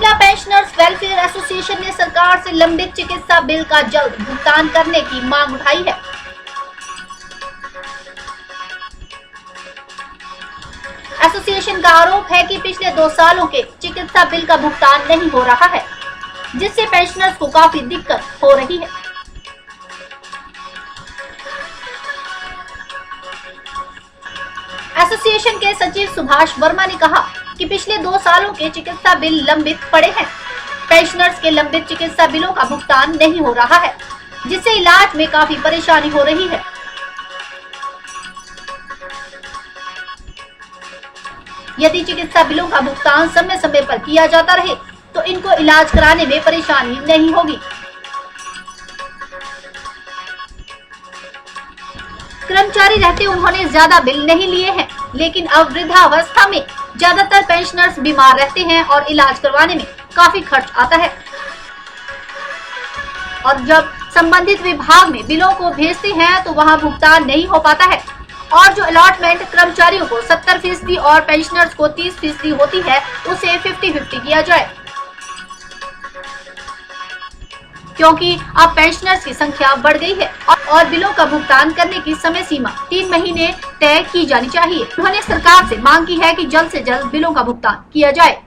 Shimla pensioners welfare association ने सरकार से लंबित चिकित्सा बिल का जल्द भुगतान करने की मांग उठाई है। एसोसिएशन का आरोप है कि पिछले 2 सालों के चिकित्सा बिल का भुगतान नहीं हो रहा है, जिससे पेंशनर्स को काफी दिक्कत हो रही है। एसोसिएशन के सचिव सुभाष वर्मा ने कहा कि पिछले 2 सालों के चिकित्सा बिल लंबित पड़े हैं। पेंशनर्स के लंबित चिकित्सा बिलों का भुगतान नहीं हो रहा है, जिससे इलाज में काफी परेशानी हो रही है। यदि चिकित्सा बिलों का भुगतान समय समय पर किया जाता रहे तो इनको इलाज कराने में परेशानी नहीं होगी। कर्मचारी रहते उन्होंने ज्यादा बिल नहीं लिए हैं, लेकिन अब वृद्धावस्था में ज्यादातर पेंशनर्स बीमार रहते हैं और इलाज करवाने में काफी खर्च आता है। और जब संबंधित विभाग में बिलों को भेजते हैं तो वहां भुगतान नहीं हो पाता है और जो अलॉटमेंट कर्मचारियों को 70% और पेंशनर्स को 30% होती है उसे 50-50 किया जाए, क्योंकि अब पेंशनर्स की संख्या बढ़ गई है और बिलों का भुगतान करने की समय सीमा 3 महीने तय की जानी चाहिए। उन्होंने सरकार से मांग की है कि जल्द से जल्द बिलों का भुगतान किया जाए।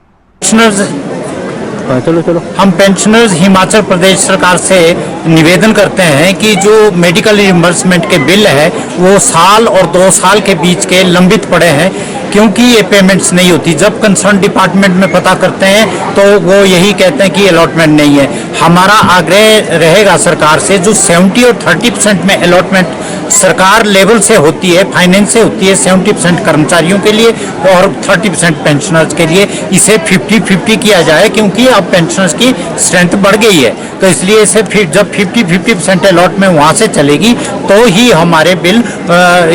चलो हम पेंशनर्स हिमाचल प्रदेश सरकार से निवेदन करते हैं कि जो मेडिकल रिइंबर्समेंट के बिल है वो साल और 2 साल के बीच के लंबित पड़े हैं, क्योंकि ये पेमेंट्स नहीं होती। जब कंसर्न डिपार्टमेंट में पता करते हैं तो वो यही कहते हैं कि अलॉटमेंट नहीं है। हमारा आग्रह रहेगा सरकार से, जो 70 और 30% में अलॉटमेंट सरकार लेवल से होती है, फाइनेंस से होती है 70% कर्मचारियों के लिए और 30% पेंशनर्स के लिए, इसे 50-50 किया जाए, क्योंकि अब पेंशनर्स की स्ट्रेंथ बढ़ गई है। तो इसलिए इसे फिर जब 50% अलॉटमेंट वहाँ से चलेगी तो ही हमारे बिल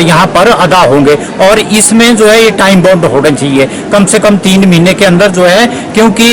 यहाँ पर अदा होंगे। और इसमें जो है ये टाइम बाउंड होना चाहिए, कम से कम 3 महीने के अंदर जो है, क्योंकि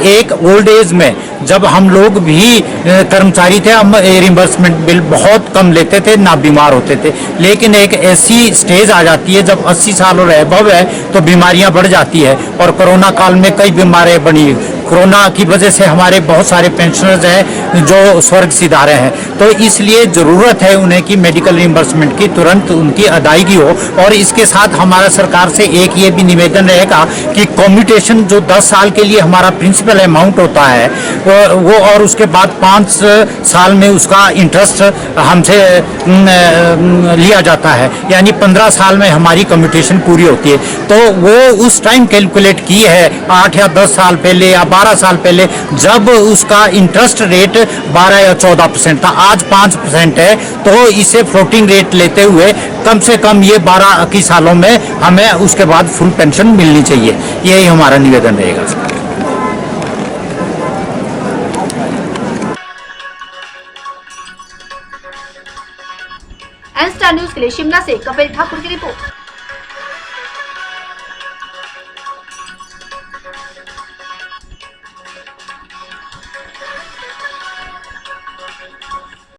एक ओल्ड एज में जब हम लोग भी कर्मचारी थे हम रिइंबर्समेंट बिल बहुत कम लेते थे, ना बीमार होते थे। लेकिन एक ऐसी स्टेज आ जाती है जब 80 साल और अबव है तो बीमारियां बढ़ जाती है और कोरोना काल में कई बीमारियां बनी। कोरोना की वजह से हमारे बहुत सारे पेंशनर्स हैं जो स्वर्ग सिधारे हैं। तो इसलिए ज़रूरत है उन्हें कि मेडिकल रिइंबर्समेंट की तुरंत उनकी अदायगी हो। और इसके साथ हमारा सरकार से एक ये भी निवेदन रहेगा कि कम्यूटेशन जो 10 साल के लिए हमारा प्रिंसिपल अमाउंट होता है वो और उसके बाद 5 साल में उसका इंटरेस्ट हमसे लिया जाता है, यानी 15 साल में हमारी कम्यूटेशन पूरी होती है। तो वो उस टाइम कैलकुलेट की है 8 या 10 साल पहले या 12 साल पहले, जब उसका इंटरेस्ट रेट 12 या 14% था, आज 5% है। तो इसे फ्लोटिंग रेट लेते हुए कम से कम ये 12 सालों में हमें उसके बाद फुल पेंशन मिलनी चाहिए। यही हमारा निवेदन रहेगा। एन स्टार न्यूज के लिए शिमला से कपिल ठाकुर की रिपोर्ट।